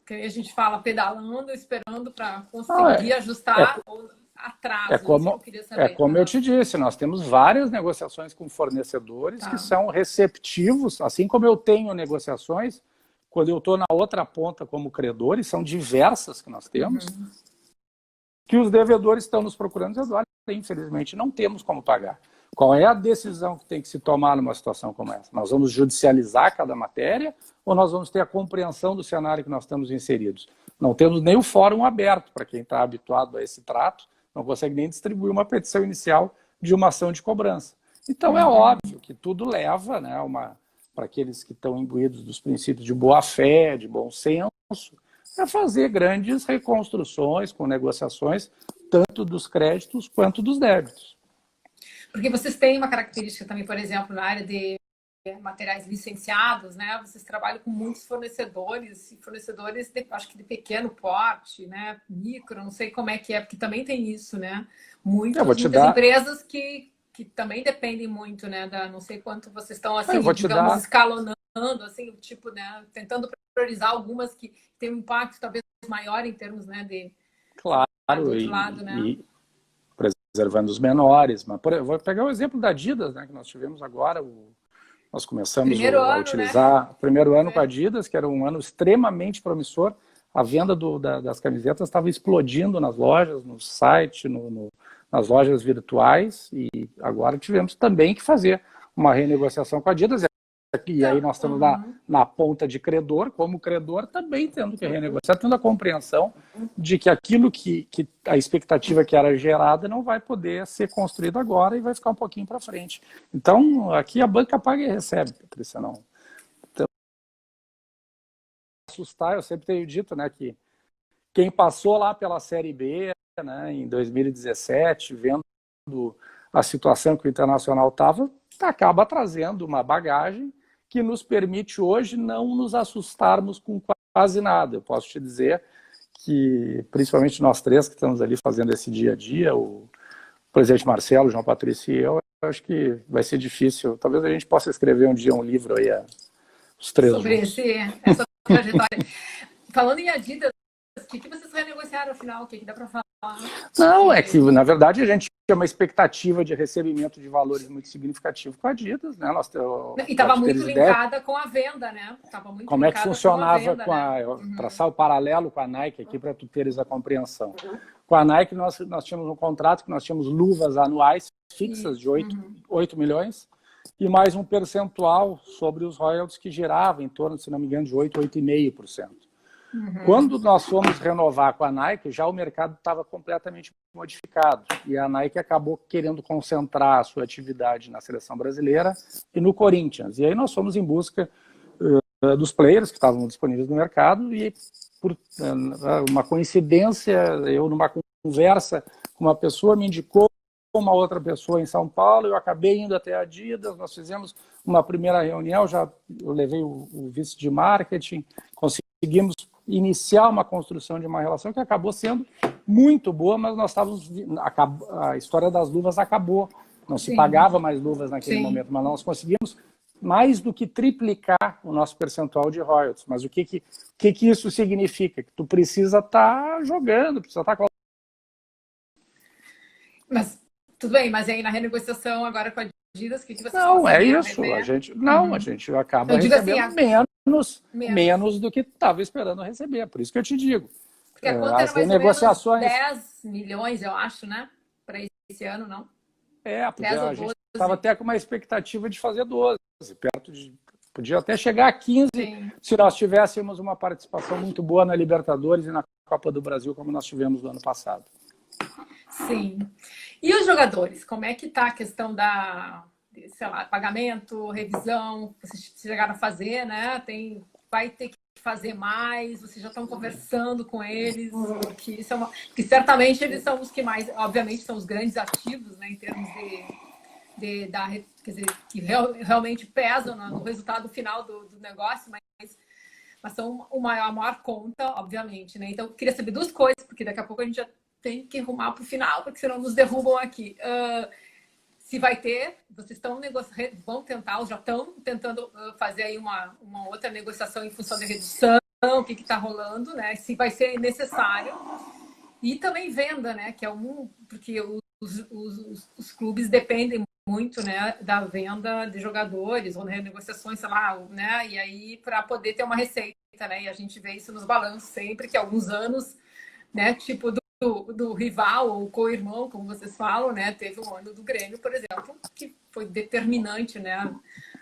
que a gente fala, pedalando, esperando para conseguir ajustar ou atraso. Como eu te disse, nós temos várias negociações com fornecedores que são receptivos, assim como eu tenho negociações, quando eu estou na outra ponta como credor, e são diversas que nós temos, que os devedores estão nos procurando e dizendo, olha, infelizmente não temos como pagar. Qual é a decisão que tem que se tomar numa situação como essa? Nós vamos judicializar cada matéria ou nós vamos ter a compreensão do cenário que nós estamos inseridos? Não temos nem o fórum aberto para quem está habituado a esse trato, não consegue nem distribuir uma petição inicial de uma ação de cobrança. Então é óbvio que tudo leva, né, para aqueles que estão imbuídos dos princípios de boa-fé, de bom senso, a fazer grandes reconstruções com negociações, tanto dos créditos quanto dos débitos. Porque vocês têm uma característica também, por exemplo, na área de materiais licenciados, né? Vocês trabalham com muitos fornecedores, acho que de pequeno porte, né? Micro, não sei como é que é, porque também tem isso, né? Muitas empresas que também dependem muito, né? Não sei quanto vocês estão, assim, digamos, escalonando, assim, o tipo, né? Tentando priorizar algumas que têm um impacto talvez maior em termos, né? Claro, do outro lado, né? E preservando os menores. Mas, vou pegar o exemplo da Adidas, né? Que nós tivemos agora, nós começamos a utilizar, né? O primeiro ano com a Adidas, que era um ano extremamente promissor. A venda das camisetas estava explodindo nas lojas, no site, nas lojas virtuais, e agora tivemos também que fazer uma renegociação com a Adidas. E aí nós estamos na ponta de credor, como credor também tendo que renegociar, tendo a compreensão de que aquilo que a expectativa que era gerada não vai poder ser construído agora e vai ficar um pouquinho para frente. Então, aqui a banca paga e recebe, Patrícia, não. Então, assustar, eu sempre tenho dito, né, que quem passou lá pela Série B, né, em 2017, vendo a situação que o Internacional estava, acaba trazendo uma bagagem que nos permite hoje não nos assustarmos com quase nada. Eu posso te dizer que, principalmente nós três que estamos ali fazendo esse dia a dia, o presidente Marcelo, o João Patrício e eu acho que vai ser difícil. Talvez a gente possa escrever um dia um livro aí, os três sobre essa trajetória. Falando em Adidas, o que vocês renegociaram afinal? O que dá para falar? Não, é que, na verdade, a gente tinha uma expectativa de recebimento de valores muito significativos com a Adidas, né? E estava muito linkada com a venda, né? Como é que funcionava traçar o paralelo com a Nike aqui para tu teres a compreensão. Com a Nike, nós tínhamos um contrato que nós tínhamos luvas anuais fixas de 8 milhões e mais um percentual sobre os royalties que girava em torno, se não me engano, de 8,5%. Quando nós fomos renovar com a Nike, já o mercado estava completamente modificado. E a Nike acabou querendo concentrar a sua atividade na seleção brasileira e no Corinthians. E aí nós fomos em busca dos players que estavam disponíveis no mercado e, por uma coincidência, eu numa conversa com uma pessoa me indicou uma outra pessoa em São Paulo, eu acabei indo até a Adidas, nós fizemos uma primeira reunião, eu levei o vice de marketing, conseguimos iniciar uma construção de uma relação que acabou sendo muito boa, mas nós estávamos, a história das luvas acabou, não se pagava mais luvas naquele momento, mas nós conseguimos mais do que triplicar o nosso percentual de royalties. Mas o que isso significa? Que tu precisa estar jogando, precisa estar... Mas tudo bem, mas aí na renegociação agora com a Adidas, o que vocês Não, é isso. A gente acaba recebendo assim, menos do que estava esperando receber. Por isso que eu te digo. Porque a conta era mais negociações... ou menos 10 milhões, eu acho, né? Para esse ano, não? A gente estava até com uma expectativa de fazer 12, podia até chegar a 15, se nós tivéssemos uma participação muito boa na Libertadores e na Copa do Brasil, como nós tivemos no ano passado. Sim. E os jogadores? Como é que está a questão sei lá, pagamento, revisão? Vocês chegaram a fazer, né? Vai ter que fazer mais? Vocês já estão conversando com eles? Porque certamente eles são os que mais, obviamente, são os grandes ativos, né? Em termos quer dizer, que realmente pesam no resultado final do negócio, mas são a maior conta, obviamente, né? Então, eu queria saber duas coisas, porque daqui a pouco a gente já tem que arrumar para o final, porque senão nos derrubam aqui. Se vai ter, vocês vão tentar, ou já estão tentando fazer aí uma outra negociação em função da redução, o que está rolando, né? Se vai ser necessário. E também venda, né? Que é porque os clubes dependem muito, né, da venda de jogadores ou renegociações, sei lá, né? E aí para poder ter uma receita, né? E a gente vê isso nos balanços sempre, que alguns anos, né, tipo do rival ou co-irmão, como vocês falam, né? Teve um ano do Grêmio, por exemplo, que foi determinante, né?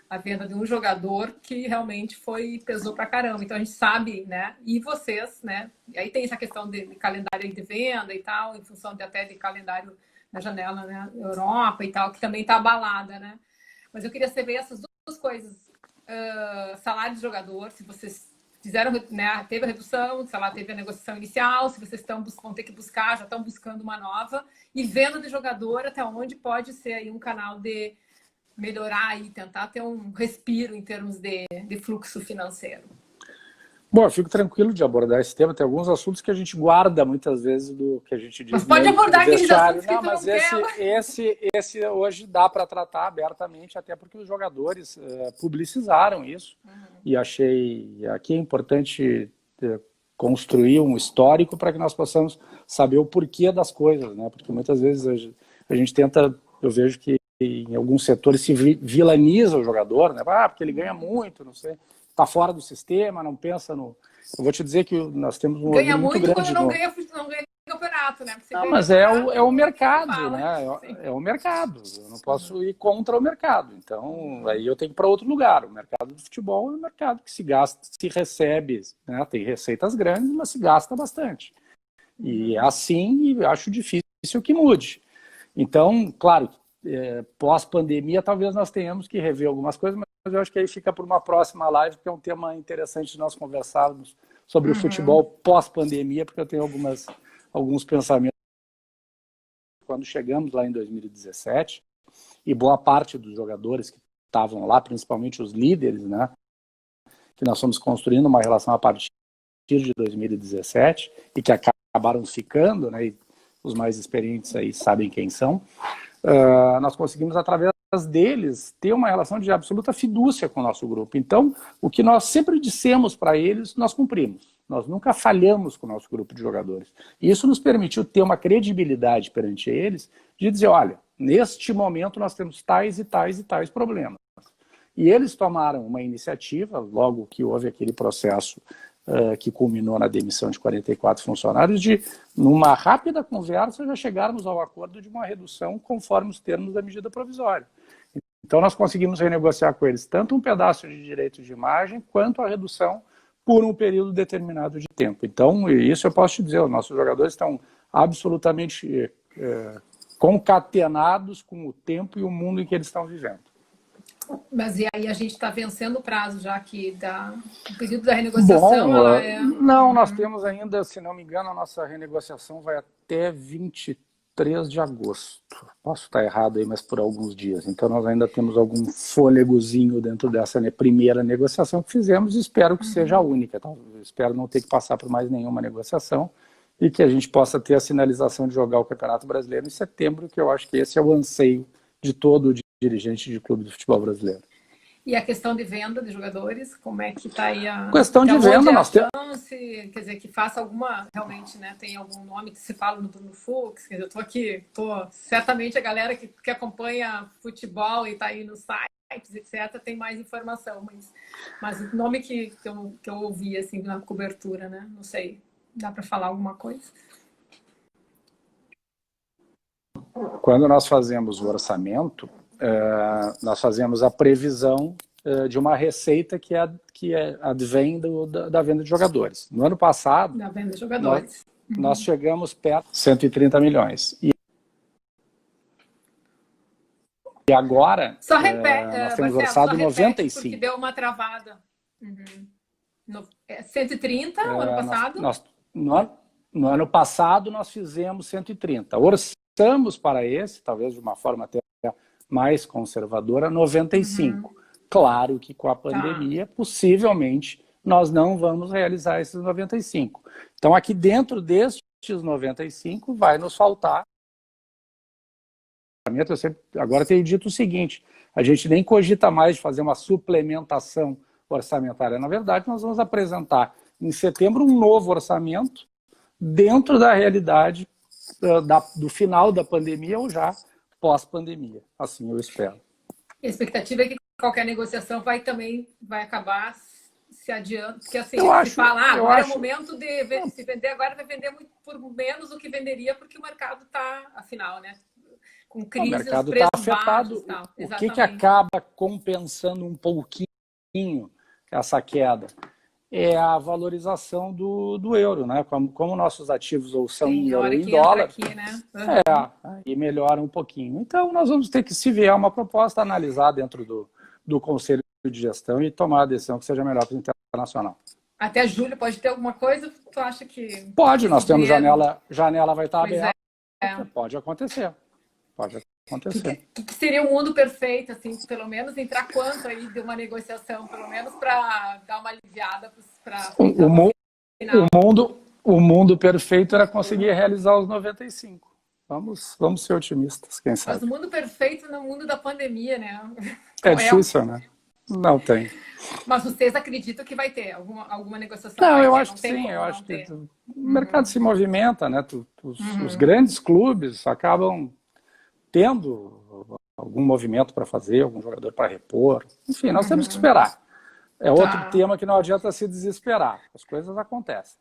a venda de um jogador que realmente pesou pra caramba. Então a gente sabe, né? E vocês, né? E aí tem essa questão de calendário de venda e tal, em função até de calendário na janela, né? Europa e tal, que também está abalada, né? Mas eu queria saber essas duas coisas. Salário de jogador, se vocês fizeram, né? Teve a redução, sei lá, teve a negociação inicial, se vocês vão ter que buscar, já estão buscando uma nova. E venda de jogador, até onde pode ser aí um canal de melhorar e tentar ter um respiro em termos de fluxo financeiro. Bom, eu fico tranquilo de abordar esse tema. Tem alguns assuntos que a gente guarda muitas vezes do que a gente diz. Mas pode abordar aqueles assuntos que não, tu mas não quer. esse hoje dá para tratar abertamente, até porque os jogadores publicizaram isso. E achei aqui é importante construir um histórico para que nós possamos saber o porquê das coisas, né? Porque muitas vezes a gente tenta, eu vejo que em alguns setores se vilaniza o jogador, né? Porque ele ganha muito, não sei, está fora do sistema, não pensa no... Eu vou te dizer que nós temos um ganha muito muito grande... quando não ganha campeonato, né? Não, mas é o mercado, né? É o mercado. Eu não posso ir contra o mercado. Então, aí eu tenho que ir para outro lugar. O mercado do futebol é um mercado que se gasta, se recebe, né? Tem receitas grandes, mas se gasta bastante. E assim, acho difícil que mude. Então, claro, pós-pandemia, talvez nós tenhamos que rever algumas coisas, mas eu acho que aí fica para uma próxima live, porque é um tema interessante de nós conversarmos sobre o futebol pós-pandemia, porque eu tenho alguns pensamentos. Quando chegamos lá em 2017, e boa parte dos jogadores que estavam lá, principalmente os líderes, né, que nós fomos construindo uma relação a partir de 2017, e que acabaram ficando, né, e os mais experientes aí sabem quem são, nós conseguimos, através deles, ter uma relação de absoluta fidúcia com o nosso grupo. Então, o que nós sempre dissemos para eles, nós cumprimos. Nós nunca falhamos com o nosso grupo de jogadores. E isso nos permitiu ter uma credibilidade perante eles de dizer, olha, neste momento nós temos tais e tais e tais problemas. E eles tomaram uma iniciativa, logo que houve aquele processo que culminou na demissão de 44 funcionários, de, numa rápida conversa, já chegarmos ao acordo de uma redução conforme os termos da medida provisória. Então, nós conseguimos renegociar com eles tanto um pedaço de direitos de imagem, quanto a redução por um período determinado de tempo. Então, isso eu posso te dizer, os nossos jogadores estão absolutamente concatenados com o tempo e o mundo em que eles estão vivendo. Mas e aí a gente está vencendo o prazo já aqui o período da renegociação? Bom, não, nós temos ainda, se não me engano, a nossa renegociação vai até 23 de agosto. Posso estar errado aí, mas por alguns dias. Então nós ainda temos algum fôlegozinho dentro dessa primeira negociação que fizemos e espero que seja a única. Então, espero não ter que passar por mais nenhuma negociação e que a gente possa ter a sinalização de jogar o Campeonato Brasileiro em setembro, que eu acho que esse é o anseio de todo dirigente de clube de futebol brasileiro. E a questão de venda de jogadores, como é que está aí a questão de venda? Nós temos, quer dizer, que faça alguma, realmente, né, tem algum nome que se fala no Bruno Fux, quer dizer, eu certamente a galera que acompanha futebol e está aí nos sites, etc., tem mais informação, mas o nome que eu ouvi, assim, na cobertura, né, não sei, dá para falar alguma coisa? Quando nós fazemos o orçamento, nós fazemos a previsão de uma receita que advém da venda de jogadores. No ano passado, da venda de jogadores. Nós chegamos perto de 130 milhões. E agora, só repete, nós temos orçado 95. Porque deu uma travada. 130 no ano passado? No ano passado, nós fizemos 130. Orçamos para esse, talvez de uma forma até mais conservadora, 95. Claro que com a pandemia, possivelmente, nós não vamos realizar esses 95. Então, aqui dentro destes 95, vai nos faltar. Agora tenho dito o seguinte, a gente nem cogita mais de fazer uma suplementação orçamentária. Na verdade, nós vamos apresentar em setembro um novo orçamento dentro da realidade do final da pandemia ou já pós-pandemia. Assim eu espero. A expectativa é que qualquer negociação vai acabar se adiando, porque assim, se fala, agora é o momento de se vender, agora vai vender muito por menos do que venderia, porque o mercado está, afinal, né? com O crise, os mercado está preços afetado. baixos, tal. O que Exatamente. acaba compensando um pouquinho essa queda? É a valorização do euro, né? Como nossos ativos ou são Sim, em a euro ou hora em que entra dólar, aqui, né? Uhum. e melhora um pouquinho. Então, nós vamos ter que, se vier uma proposta, analisar dentro do Conselho de Gestão e tomar a decisão que seja melhor para o internacional. Até julho pode ter alguma coisa? Tu acha que Pode, nós se temos vier... janela vai estar Pois é. aberta, pode acontecer. Pode acontecer. Que seria o mundo perfeito, assim, pelo menos entrar quanto aí de uma negociação, pelo menos para dar uma aliviada para o mundo perfeito era conseguir realizar os 95. Vamos ser otimistas, quem sabe. Mas o mundo perfeito no mundo da pandemia, né? É difícil, né? Não tem. Mas vocês acreditam que vai ter alguma negociação? Não, eu ter, acho não que sim. Eu acho que ter. o mercado se movimenta, né? Os grandes clubes acabam tendo algum movimento para fazer, algum jogador para repor. Enfim, nós temos que esperar. É outro tema que não adianta se desesperar. As coisas acontecem.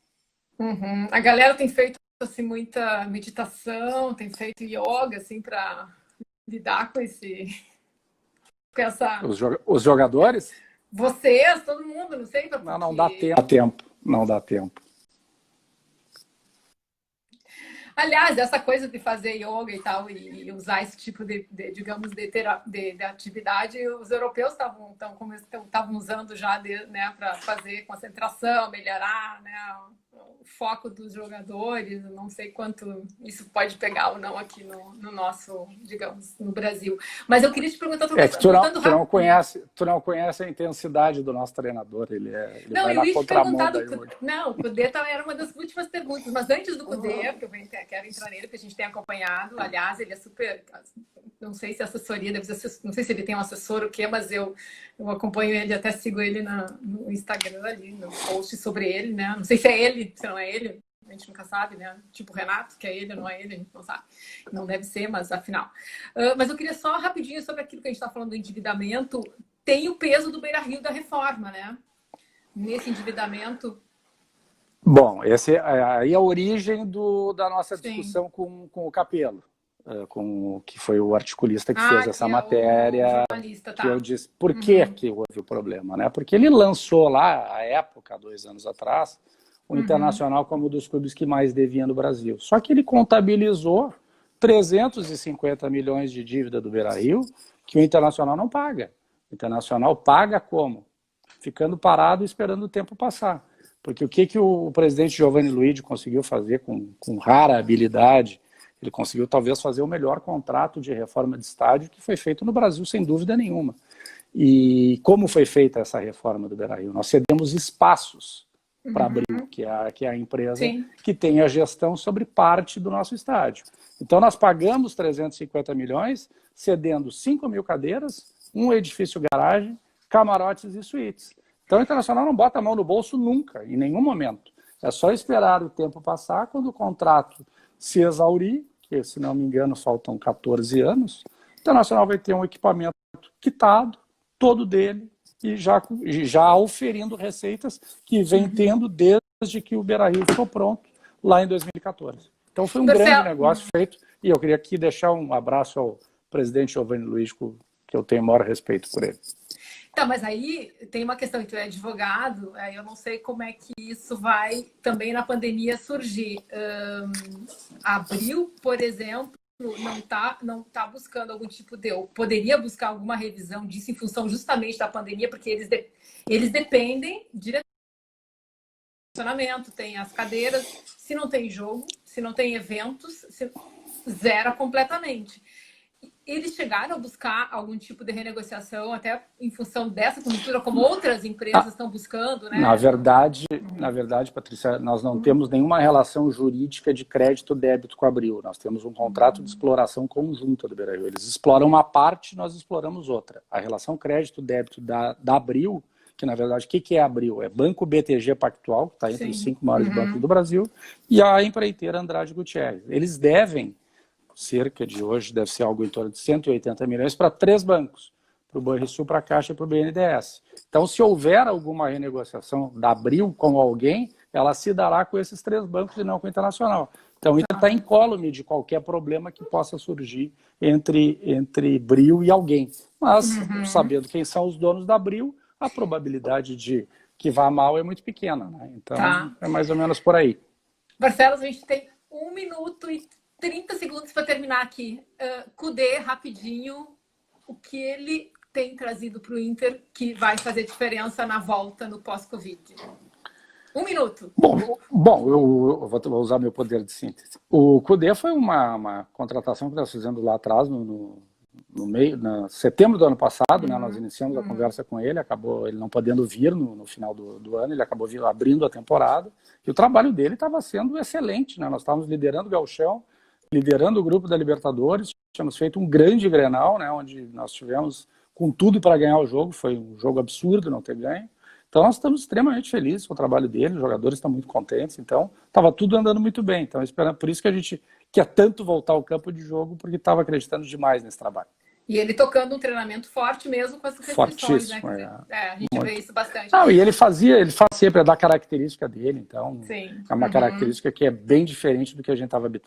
A galera tem feito assim, muita meditação, tem feito yoga assim, para lidar com essa... Os jogadores? Vocês, todo mundo, não sei. Porque... Não dá tempo. Não dá tempo. Aliás, essa coisa de fazer yoga e tal, e usar esse tipo digamos, de atividade, os europeus estavam usando já, né, para fazer concentração, melhorar, né, o foco dos jogadores. Não sei quanto isso pode pegar ou não aqui no nosso, digamos, no Brasil. Mas eu queria te perguntar... Tu não conhece a intensidade do nosso treinador, ele vai na contramão da yoga. Não, o Cudê era uma das últimas perguntas, mas antes do Cudê, porque eu quero entrar nele, porque a gente tem acompanhado, aliás, ele é super... Não sei se a assessoria, não sei se ele tem um assessor ou o quê, mas eu acompanho ele, até sigo ele no Instagram ali, no post sobre ele, né? Não sei se é ele, se não é ele, a gente nunca sabe, né? Tipo o Renato, que é ele ou não é ele, a gente não sabe. Não deve ser, mas afinal. Mas eu queria só rapidinho sobre aquilo que a gente está falando do endividamento. Tem o peso do Beira-Rio da reforma, né? Nesse endividamento. Bom, aí é a origem da nossa discussão com o Capello. Que foi o articulista que fez essa matéria, que eu disse por que houve o problema, né? Porque ele lançou lá, à época, 2 anos atrás, o Internacional como um dos clubes que mais devia no Brasil. Só que ele contabilizou 350 milhões de dívida do Beira-Rio que o Internacional não paga. O Internacional paga como? Ficando parado e esperando o tempo passar. Porque o que o presidente Giovanni Luigi conseguiu fazer com rara habilidade? Ele conseguiu talvez fazer o melhor contrato de reforma de estádio que foi feito no Brasil, sem dúvida nenhuma. E como foi feita essa reforma do Beira-Rio? Nós cedemos espaços para a Abril, que é a empresa que tem a gestão sobre parte do nosso estádio. Então nós pagamos 350 milhões, cedendo 5 mil cadeiras, um edifício garagem, camarotes e suítes. Então o Internacional não bota a mão no bolso nunca, em nenhum momento. É só esperar o tempo passar, quando o contrato se exaurir, que se não me engano faltam 14 anos, o Internacional vai ter um equipamento quitado, todo dele, e já oferindo receitas que vem tendo desde que o Beira-Rio ficou pronto, lá em 2014. Então foi um grande negócio feito, e eu queria aqui deixar um abraço ao presidente Giovanni Luiz, que eu tenho maior respeito por ele. Tá, mas aí tem uma questão, tu é advogado, eu não sei como é que isso vai também na pandemia surgir. Abril, por exemplo, não tá buscando algum tipo ou poderia buscar alguma revisão disso em função justamente da pandemia, porque eles dependem diretamente do funcionamento, tem as cadeiras, se não tem jogo, se não tem eventos, zera completamente. Eles chegaram a buscar algum tipo de renegociação até em função dessa conjuntura, como outras empresas estão buscando, né? Na verdade, Patrícia, nós não temos nenhuma relação jurídica de crédito-débito com a Abril. Nós temos um contrato de exploração conjunta do Beira-Rio. Eles exploram uma parte, nós exploramos outra. A relação crédito-débito da Abril, que na verdade, o que é a Abril? É Banco BTG Pactual, que está entre os 5 maiores bancos do Brasil, e a empreiteira Andrade Gutierrez. Eles devem cerca de hoje, deve ser algo em torno de 180 milhões para 3 bancos, para o Banrisul, para a Caixa e para o BNDES. Então, se houver alguma renegociação da Abril com alguém, ela se dará com esses 3 bancos e não com o Internacional. Então, o estar incólume de qualquer problema que possa surgir entre Bril e alguém. Mas, sabendo quem são os donos da Bril, a probabilidade de que vá mal é muito pequena, né? Então, é mais ou menos por aí. Barcelos, a gente tem 1 minuto e 30 segundos para terminar aqui. Kudê, rapidinho, o que ele tem trazido para o Inter que vai fazer diferença na volta no pós-Covid? 1 minuto. Bom, eu vou usar meu poder de síntese. O Kudê foi uma contratação que nós fizemos lá atrás, no setembro do ano passado, né? Nós iniciamos a conversa com ele, acabou ele não podendo vir no final do ano, ele acabou abrindo a temporada, e o trabalho dele estava sendo excelente, né? Nós estávamos liderando o Gauchão, liderando o grupo da Libertadores, tínhamos feito um grande Grenal, né? Onde nós tivemos com tudo para ganhar o jogo, foi um jogo absurdo não ter ganho. Então nós estamos extremamente felizes com o trabalho dele, os jogadores estão muito contentes, então estava tudo andando muito bem. Então por isso que a gente quer tanto voltar ao campo de jogo, porque estava acreditando demais nesse trabalho. E ele tocando um treinamento forte mesmo com as restrições, né? A gente vê isso bastante. E ele faz sempre, é da característica dele, então Sim. é uma característica que é bem diferente do que a gente estava habituado.